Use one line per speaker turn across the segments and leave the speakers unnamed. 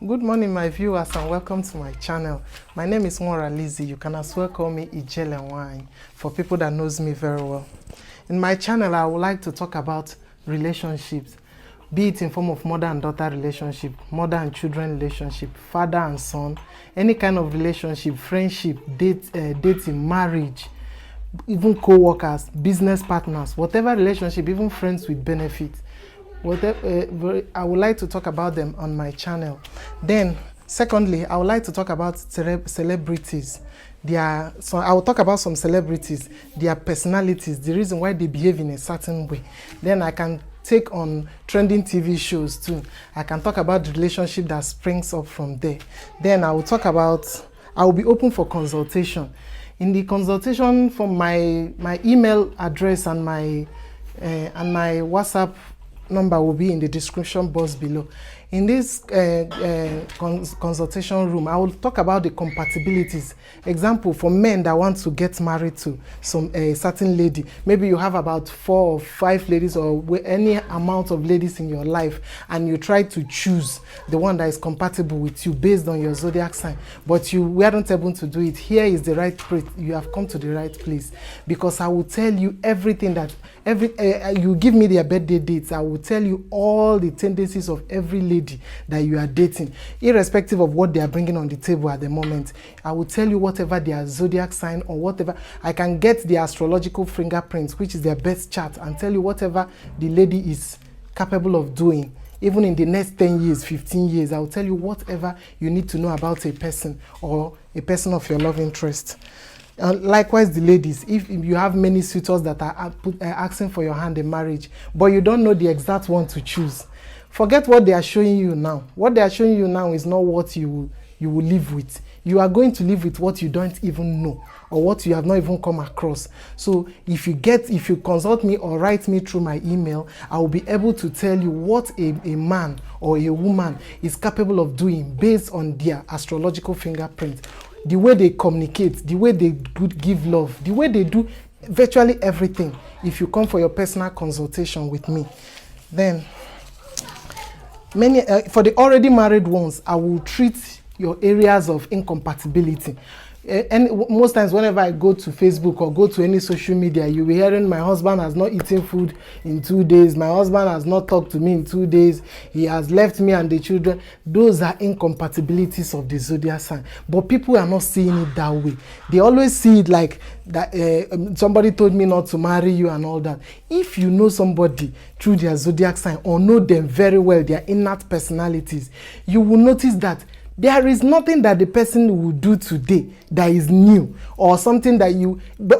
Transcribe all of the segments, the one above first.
Good morning, my viewers, and welcome to my channel. My name is Mora Lizzie. You can as well call me Ijele Wine for people that knows me very well. In my channel, I would like to talk about relationships, be it in form of mother and daughter relationship, mother and children relationship, father and son, any kind of relationship, friendship, dating, marriage, even co-workers, business partners, whatever relationship, even friends with benefits. I would like to talk about them on my channel. Then, secondly, I would like to talk about celebrities. I will talk about some celebrities, their personalities, the reason why they behave in a certain way. Then I can take on trending TV shows too. I can talk about the relationship that springs up from there. Then I will be open for consultation. In the consultation, from my email address and my WhatsApp number will be in the description box below. In this consultation room, I will talk about the compatibilities. Example, for men that want to get married to a certain lady. Maybe you have about 4 or 5 ladies or any amount of ladies in your life, and you try to choose the one that is compatible with you based on your zodiac sign, but you weren't able to do it. Here is the right place. You have come to the right place, because I will tell you everything that you give me their birthday dates. I will tell you all the tendencies of every lady that you are dating, irrespective of what they are bringing on the table at the moment. I will tell you whatever their zodiac sign or whatever. I can get the astrological fingerprints, which is their best chart, and tell you whatever the lady is capable of doing. Even in the next 10 years, 15 years, I will tell you whatever you need to know about a person or a person of your love interest. Likewise, the ladies, if you have many suitors that are asking for your hand in marriage, but you don't know the exact one to choose, forget what they are showing you now. What they are showing you now is not what you will live with. You are going to live with what you don't even know, or what you have not even come across. So if you consult me or write me through my email, I will be able to tell you what a man or a woman is capable of doing based on their astrological fingerprint. The way they communicate, the way they give love, the way they do virtually everything, if you come for your personal consultation with me. Then, for the already married ones, I will treat your areas of incompatibility. And most times whenever I go to Facebook or go to any social media, you'll be hearing my husband has not eaten food in 2 days, my husband has not talked to me in 2 days, he has left me and the children. Those are incompatibilities of the zodiac sign. But people are not seeing it that way. They always see it like that somebody told me not to marry you and all that. If you know somebody through their zodiac sign or know them very well, their innate personalities, you will notice that there is nothing that the person will do today that is new, or something that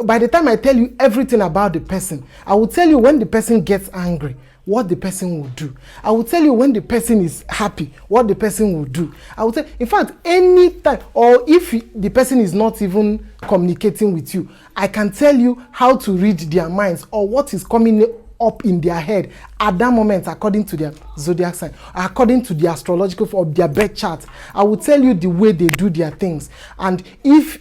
by the time I tell you everything about the person, I will tell you when the person gets angry, what the person will do. I will tell you when the person is happy, what the person will do. I will tell, in fact, any time, or if the person is not even communicating with you, I can tell you how to read their minds or what is coming up in their head at that moment according to their zodiac sign, according to the astrological or their birth chart. I will tell you the way they do their things, and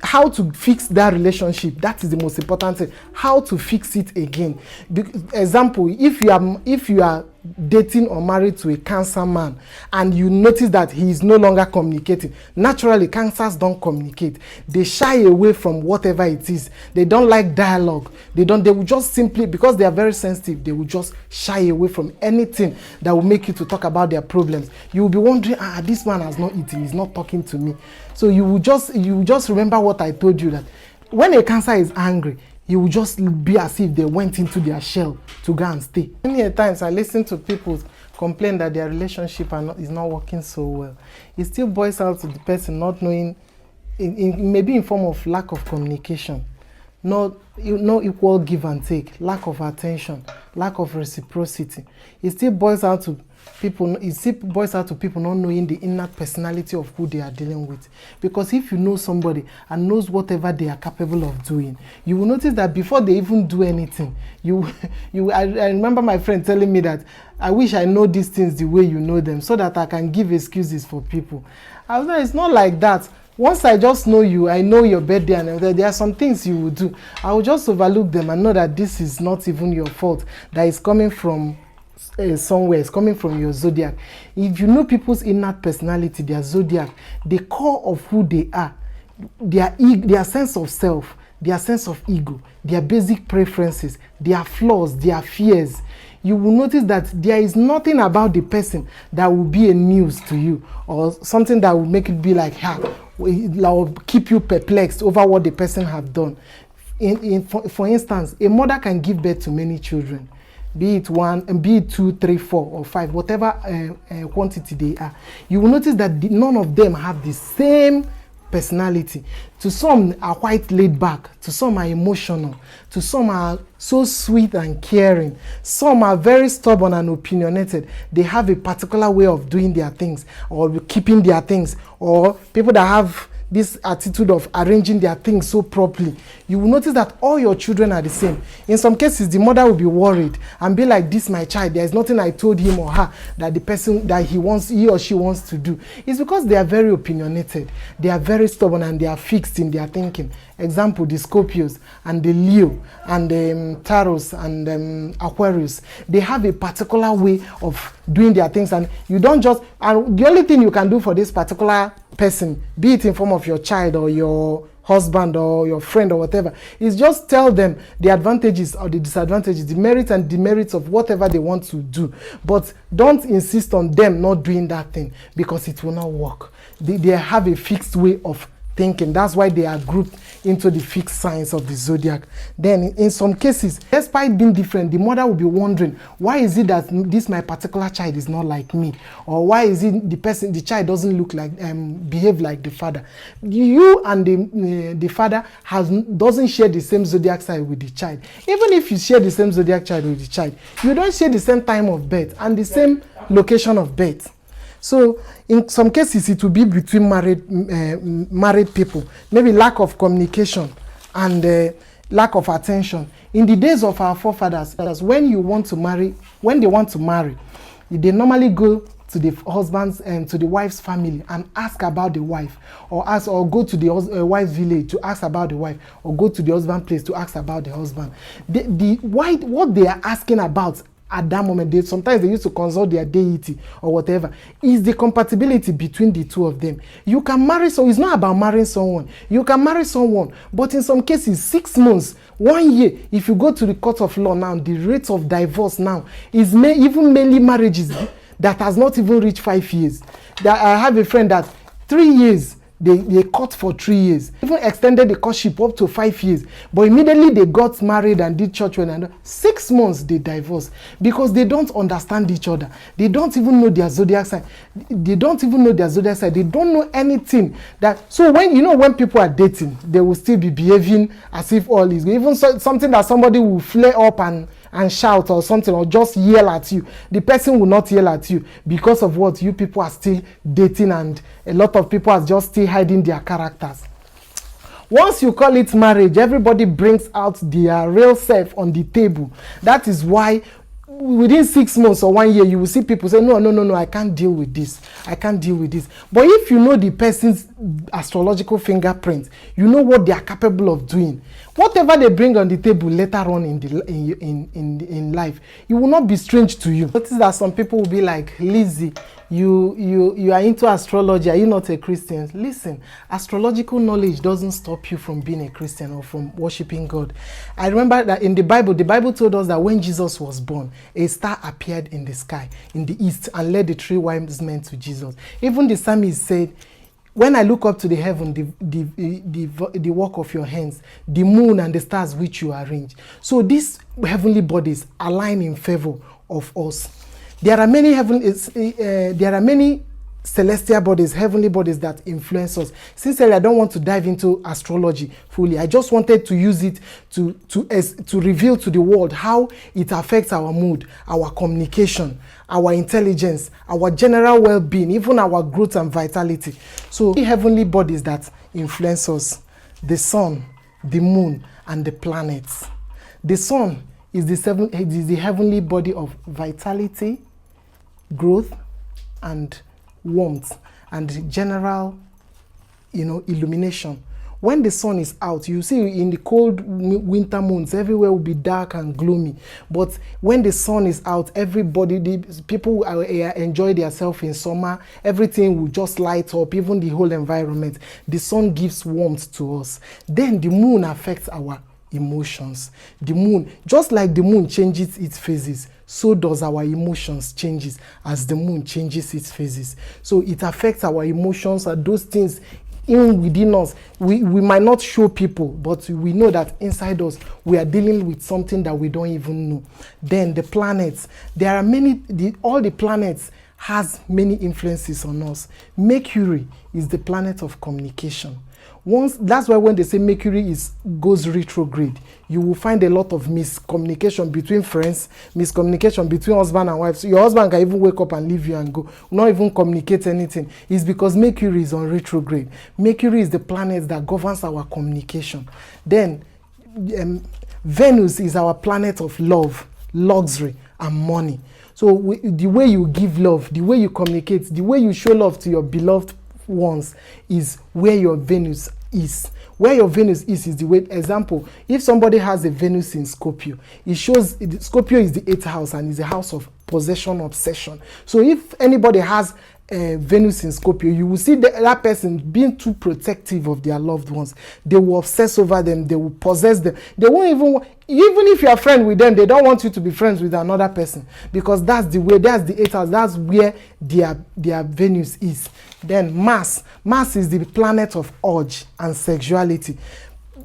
how to fix that relationship. That is the most important thing, how to fix it again. Example, if you are dating or married to a Cancer man and you notice that he is no longer communicating, naturally Cancers don't communicate. They shy away from whatever it is. They don't like dialogue. They will just simply, because they are very sensitive, they will just shy away from anything that will make you to talk about their problems. You will be wondering, this man has not eaten, he's not talking to me. So you will just remember what I told you, that when a Cancer is angry, you will just be as if they went into their shell to go and stay. Many times I listen to people complain that their relationship is not working so well. It still boils out to the person not knowing, maybe in form of lack of communication, no equal give and take, lack of attention, lack of reciprocity. It still boils out to people not knowing the inner personality of who they are dealing with. Because if you know somebody and knows whatever they are capable of doing, you will notice that before they even do anything, I remember my friend telling me that I wish I know these things the way you know them, so that I can give excuses for people. I was like, it's not like that. Once I just know you, I know your birthday and everything, there are some things you will do. I will just overlook them and know that this is not even your fault, that is coming from somewhere, it's coming from your zodiac. If you know people's inner personality, their zodiac, the core of who they are, their sense of self, their sense of ego, their basic preferences, their flaws, their fears, you will notice that there is nothing about the person that will be a news to you, or something that will make it be like, or keep you perplexed over what the person have done. For instance, a mother can give birth to many children, be it 1, be it 2, 3, 4, or 5, whatever quantity they are. You will notice that none of them have the same personality. To some are quite laid back, to some are emotional, to some are so sweet and caring, some are very stubborn and opinionated. They have a particular way of doing their things or keeping their things, or people that have this attitude of arranging their things so properly. You will notice that all your children are the same. In some cases, the mother will be worried and be like, this my child, there is nothing I told him or her that the person that he or she wants to do. It's because they are very opinionated, they are very stubborn, and they are fixed in their thinking. Example, the Scorpios and the Leo and the Taurus and Aquarius, they have a particular way of doing their things, and you don't just, and the only thing you can do for this particular person, be it in form of your child or your husband or your friend or whatever, is just tell them the advantages or the disadvantages, the merits and demerits of whatever they want to do. But don't insist on them not doing that thing, because it will not work. They have a fixed way of thinking. That's why they are grouped into the fixed signs of the zodiac. Then in some cases, despite being different, the mother will be wondering, why is it that this my particular child is not like me, or why is it the child doesn't look like behave like the father. You and the father doesn't share the same zodiac sign with the child. Even if you share the same zodiac child with the child, you don't share the same time of birth and the same location of birth. So in some cases, it will be between married people, maybe lack of communication and lack of attention. In the days of our forefathers, when they want to marry, they normally go to the husband's and to the wife's family and ask about the wife, or go to the wife's village to ask about the wife, or go to the husband's place to ask about the husband. What they are asking about at that moment, sometimes they used to consult their deity or whatever, is the compatibility between the two of them. You can marry, so it's not about marrying someone. You can marry someone, but in some cases, 6 months, 1 year, if you go to the court of law now, the rate of divorce now is even mainly marriages that has not even reached 5 years. I have a friend that 3 years, they court for 3 years, even extended the courtship up to 5 years, but immediately they got married and did church wedding, and 6 months they divorced because they don't understand each other. They don't even know their zodiac sign. They don't know anything. So when people are dating, they will still be behaving as if all is good. Even something that somebody will flare up and shout or something, or just yell at you, the person will not yell at you because of what you people are still dating, and a lot of people are just still hiding their characters. Once you call it marriage, everybody brings out their real self on the table. That is why within 6 months or 1 year, you will see people say, no, I can't deal with this. But if you know the person's astrological fingerprint, you know what they are capable of doing. Whatever they bring on the table later on in life, it will not be strange to you. Notice that some people will be like, Lizzie, you are into astrology, are you not a Christian? Listen, astrological knowledge doesn't stop you from being a Christian or from worshiping God. I remember that in the Bible told us that when Jesus was born, a star appeared in the sky, in the east, and led the 3 wise men to Jesus. Even the psalmist said, when I look up to the heaven, the work of your hands, the moon and the stars which you arrange. So these heavenly bodies align in favor of us. There are many celestial bodies, heavenly bodies that influence us. Sincerely, I don't want to dive into astrology fully. I just wanted to use it to reveal to the world how it affects our mood, our communication, our intelligence, our general well-being, even our growth and vitality. So, heavenly bodies that influence us: the sun, the moon, and the planets. The sun is the heavenly body of vitality, growth, and warmth, and general illumination, When the sun is out, you see in the cold winter months, everywhere will be dark and gloomy. But when the sun is out, everybody, the people will enjoy themselves in summer. Everything will just light up, even the whole environment. The sun gives warmth to us. Then the moon affects our emotions. The moon, just like the moon changes its phases, so does our emotions changes as the moon changes its phases. So it affects our emotions and those things in within us. We might not show people, but we know that inside us we are dealing with something that we don't even know. Then the planets, there are many, all the planets has many influences on us. Mercury is the planet of communication. That's why when they say Mercury goes retrograde, you will find a lot of miscommunication between friends, miscommunication between husband and wife. So your husband can even wake up and leave you and go, not even communicate anything. It's because Mercury is on retrograde. Mercury is the planet that governs our communication. Then Venus is our planet of love, luxury, and money. So the way you give love, the way you communicate, the way you show love to your beloved ones is where your Venus is. Where your Venus is the way, example, if somebody has a Venus in Scorpio, it shows, Scorpio is the 8th house and is a house of possession, obsession. So if anybody has Venus in Scorpio, you will see that person being too protective of their loved ones. They will obsess over them, they will possess them. They won't even if you are friends with them, they don't want you to be friends with another person, because that's the way, that's the 8th house, that's where their Venus is. Then Mars is the planet of urge and sexuality.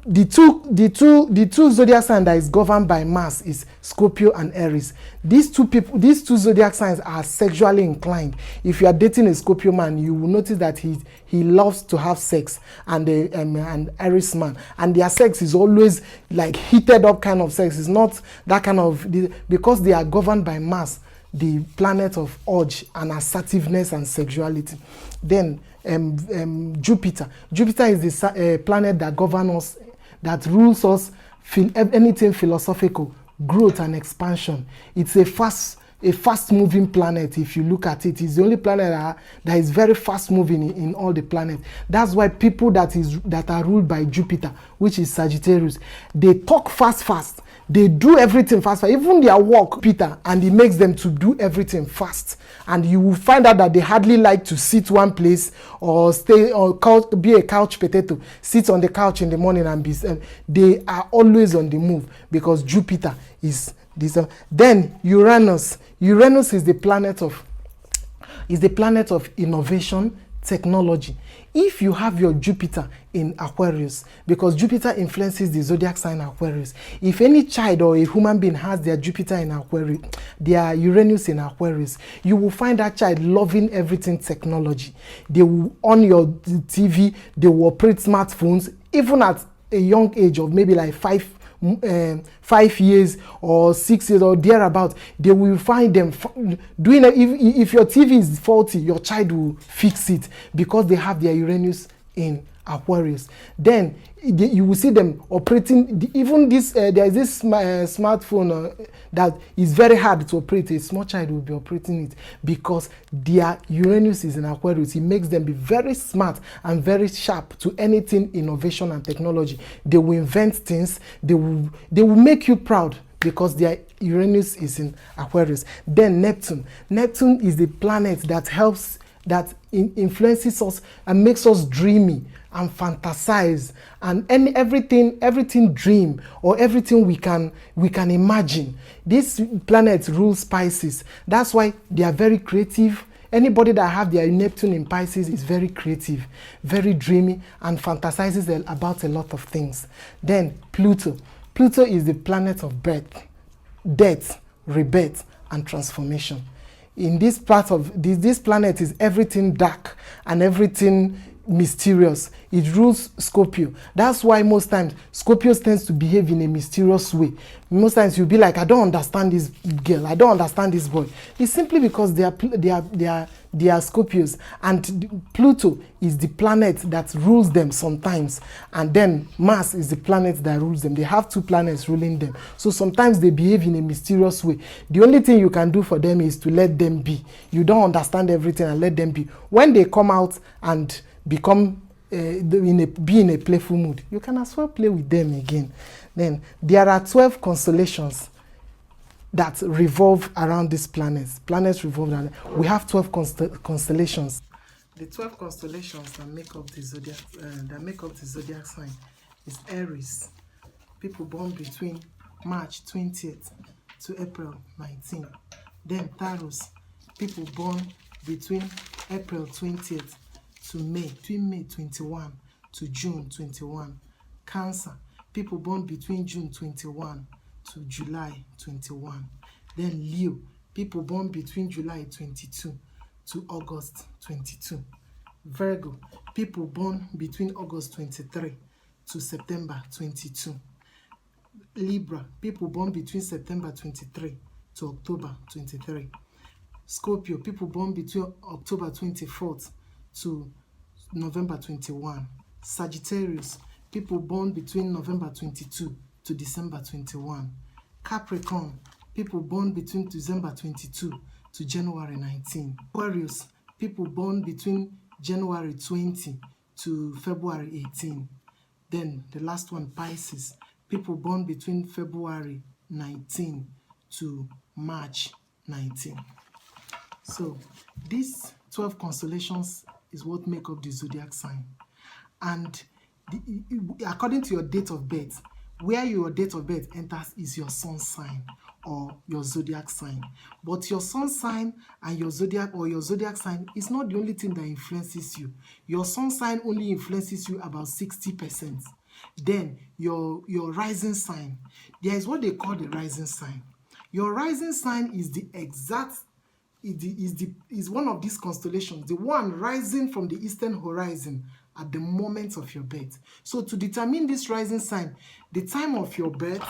The two zodiac signs that is governed by Mars is Scorpio and Aries. These two zodiac signs are sexually inclined. If you are dating a Scorpio man, you will notice that he loves to have sex, and an Aries man, and their sex is always like heated up kind of sex. It's not that kind of, because they are governed by Mars, the planet of urge and assertiveness and sexuality. Then Jupiter is the planet that governs us, that rules us, anything philosophical, growth and expansion. It's a fast moving planet. If you look at it, it's the only planet that is very fast moving in all the planets. That's why people that are ruled by Jupiter, which is Sagittarius, they talk fast. They do everything fast. Even their work, Peter, and it makes them to do everything fast. And you will find out that they hardly like to sit one place or stay or be a couch potato, sit on the couch in the morning and they are always on the move, because Jupiter is this. Then Uranus is the planet of innovation, technology. If you have your Jupiter in Aquarius, because Jupiter influences the zodiac sign Aquarius, if any child or a human being has their Jupiter in Aquarius, their Uranus in Aquarius, you will find that child loving everything technology. They will on your TV, they will operate smartphones, even at a young age of maybe like 5 years or 6 years or thereabout. They will find them doing it. If your TV is faulty, your child will fix it, because they have their Uranus in Aquarius. Then you will see them operating even this. There is this smartphone that is very hard to operate. A small child will be operating it because their Uranus is in Aquarius. It makes them be very smart and very sharp to anything innovation and technology. They will invent things. They will make you proud because their Uranus is in Aquarius. Then Neptune is the planet that influences us and makes us dreamy and fantasize, and everything dream or everything we can imagine. This planet rules Pisces. That's why they are very creative. Anybody that have their Neptune in Pisces is very creative, very dreamy, and fantasizes about a lot of things. Then Pluto is the planet of birth, death, rebirth, and transformation. In this part of this planet is everything dark and everything mysterious. It rules Scorpio. That's why most times Scorpios tends to behave in a mysterious way. Most times you'll be like, I don't understand this girl, I don't understand this boy. It's simply because they are Scorpios, and Pluto is the planet that rules them sometimes, and then Mars is the planet that rules them. They have two planets ruling them, so sometimes they behave in a mysterious way. The only thing you can do for them is to let them be. You don't understand everything, and let them be. When they come out and become be in a playful mood, you can as well play with them again. Then there are 12 constellations that revolve around these planets. Planets revolve around. We have 12 constellations. The 12 constellations that make up the zodiac sign is Aries. People born between March 20th to April 19th. Then Taurus. People born between April 20th to between May 21 to June 21. Cancer. People born between June 21 to July 21. Then Leo. People born between July 22 to August 22. Virgo. People born between August 23 to September 22. Libra. People born between September 23 to October 23. Scorpio. People born between October 24th to November 21. Sagittarius. People born between November 22 to December 21. Capricorn. People born between December 22 to January 19. Aquarius. People born between January 20 to February 18. Then the last one, Pisces. People born between February 19 to March 19. So these 12 constellations is what make up the zodiac sign. And according to your date of birth, where your date of birth enters is your sun sign or your zodiac sign. But your sun sign and your zodiac sign is not the only thing that influences you. Your sun sign only influences you about 60%. Then your rising sign, there is what they call the rising sign. Your rising sign is the exact is one of these constellations, the one rising from the eastern horizon at the moment of your birth. So to determine this rising sign, the time of your birth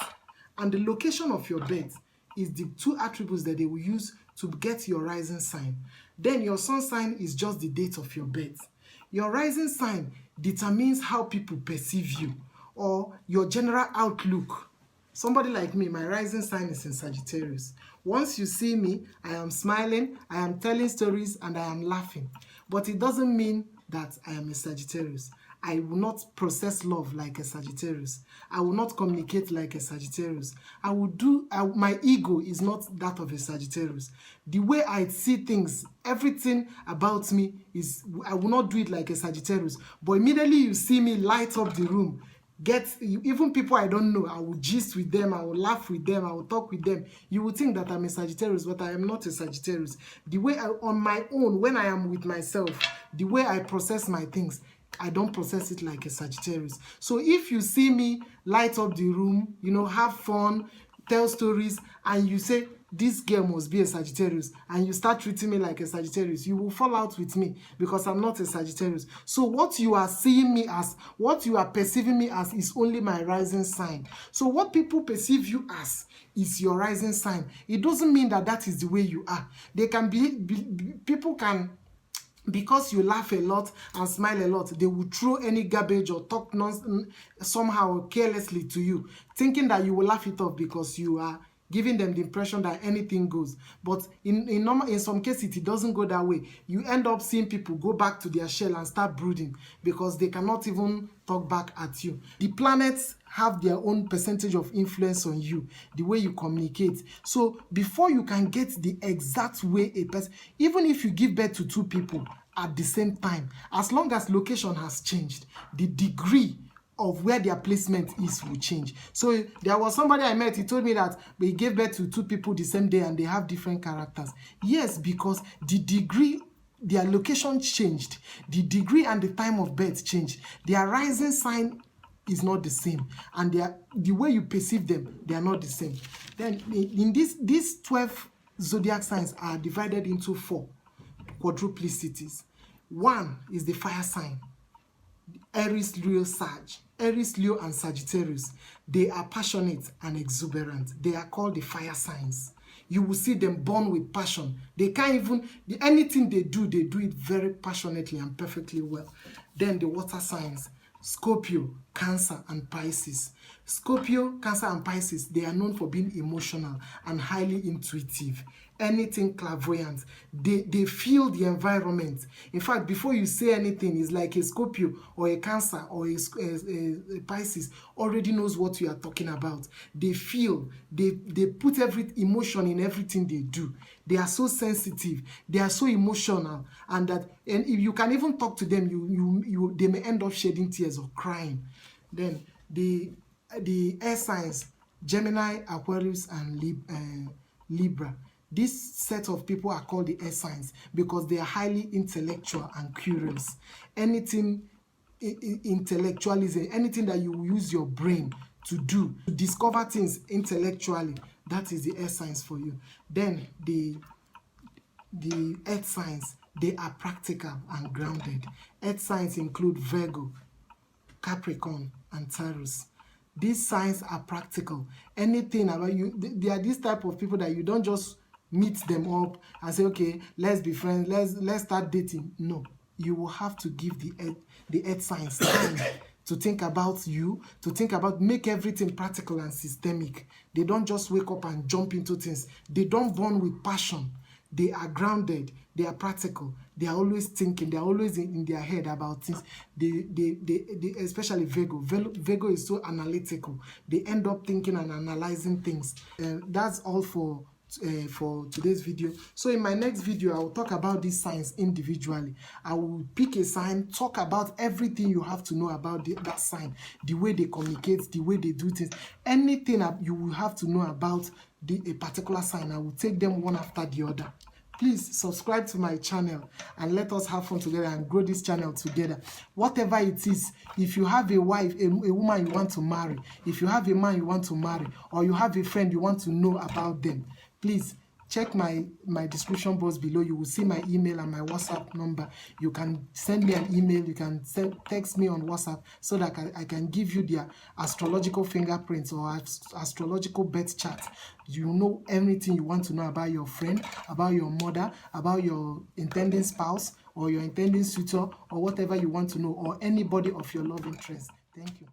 and the location of your birth is the two attributes that they will use to get your rising sign. Then your sun sign is just the date of your birth. Your rising sign determines how people perceive you or your general outlook. Somebody like me, my rising sign is in Sagittarius. Once you see me, I am smiling, I am telling stories, and I am laughing. But it doesn't mean that I am a Sagittarius. I will not process love like a Sagittarius. I will not communicate like a Sagittarius. My ego is not that of a Sagittarius. The way I see things, everything about me I will not do it like a Sagittarius. But immediately you see me light up the room, even people I don't know, I will gist with them, I will laugh with them, I will talk with them. You will think that I'm a Sagittarius, but I am not a Sagittarius. The way on my own, when I am with myself, the way I process my things, I don't process it like a Sagittarius. So if you see me light up the room, have fun, tell stories, and you say, this girl must be a Sagittarius, and you start treating me like a Sagittarius, you will fall out with me because I'm not a Sagittarius. So what you are seeing me as, what you are perceiving me as is only my rising sign. So what people perceive you as is your rising sign. It doesn't mean that that is the way you are. They can people can, because you laugh a lot and smile a lot, they will throw any garbage or talk nonsense somehow carelessly to you, thinking that you will laugh it off because you are giving them the impression that anything goes. But in some cases, it doesn't go that way. You end up seeing people go back to their shell and start brooding because they cannot even talk back at you. The planets have their own percentage of influence on you, the way you communicate. So before you can get the exact way a person, even if you give birth to two people at the same time, as long as location has changed, the degree of where their placement is will change. So there was somebody I met, he told me that they gave birth to two people the same day and they have different characters. Yes, because the degree, their location changed, the degree and the time of birth changed. Their rising sign is not the same, and the way you perceive them, they are not the same. Then in these 12 zodiac signs are divided into 4 quadruplicities. One is the fire sign. Aries, Leo, and Sagittarius. They are passionate and exuberant. They are called the fire signs. You will see them born with passion. They can't even, anything they do it very passionately and perfectly well. Then the water signs, Scorpio, Cancer, and Pisces. Scorpio, Cancer, and Pisces, they are known for being emotional and highly intuitive. anything clairvoyant. They feel the environment. In fact, before you say anything, it's like a Scorpio or a Cancer or a Pisces already knows what you are talking about. They feel, they put every emotion in everything they do. They are so sensitive, they are so emotional, and if you can even talk to them, they may end up shedding tears or crying. Then the air signs, Gemini, Aquarius, and Libra. This set of people are called the air signs because they are highly intellectual and curious. Anything intellectualism, anything that you use your brain to do, to discover things intellectually, that is the air signs for you. Then the earth signs, they are practical and grounded. Earth signs include Virgo, Capricorn, and Taurus. These signs are practical. Anything about you, they are this type of people that you don't just meet them up and say, okay, let's be friends, let's start dating. No, you will have to give the earth signs time to think about you, to think about, make everything practical and systemic. They don't just wake up and jump into things. They don't born with passion. They are grounded, they are practical, they are always thinking, they are always in their head about things. They especially Virgo. Virgo is so analytical. They end up thinking and analyzing things. That's all for today's video. So in my next video, I will talk about these signs individually. I will pick a sign, talk about everything you have to know about that sign, the way they communicate, the way they do things, anything you will have to know about a particular sign. I will take them one after the other. Please subscribe to my channel and let us have fun together and grow this channel together. Whatever it is, if you have a wife, a woman you want to marry, if you have a man you want to marry, or you have a friend you want to know about them, please check my description box below. You will see my email and my WhatsApp number. You can send me an email, you can text me on WhatsApp so that I can give you their astrological fingerprints or astrological birth chart. You know everything you want to know about your friend, about your mother, about your intending spouse or your intending suitor, or whatever you want to know, or anybody of your love interest. Thank you.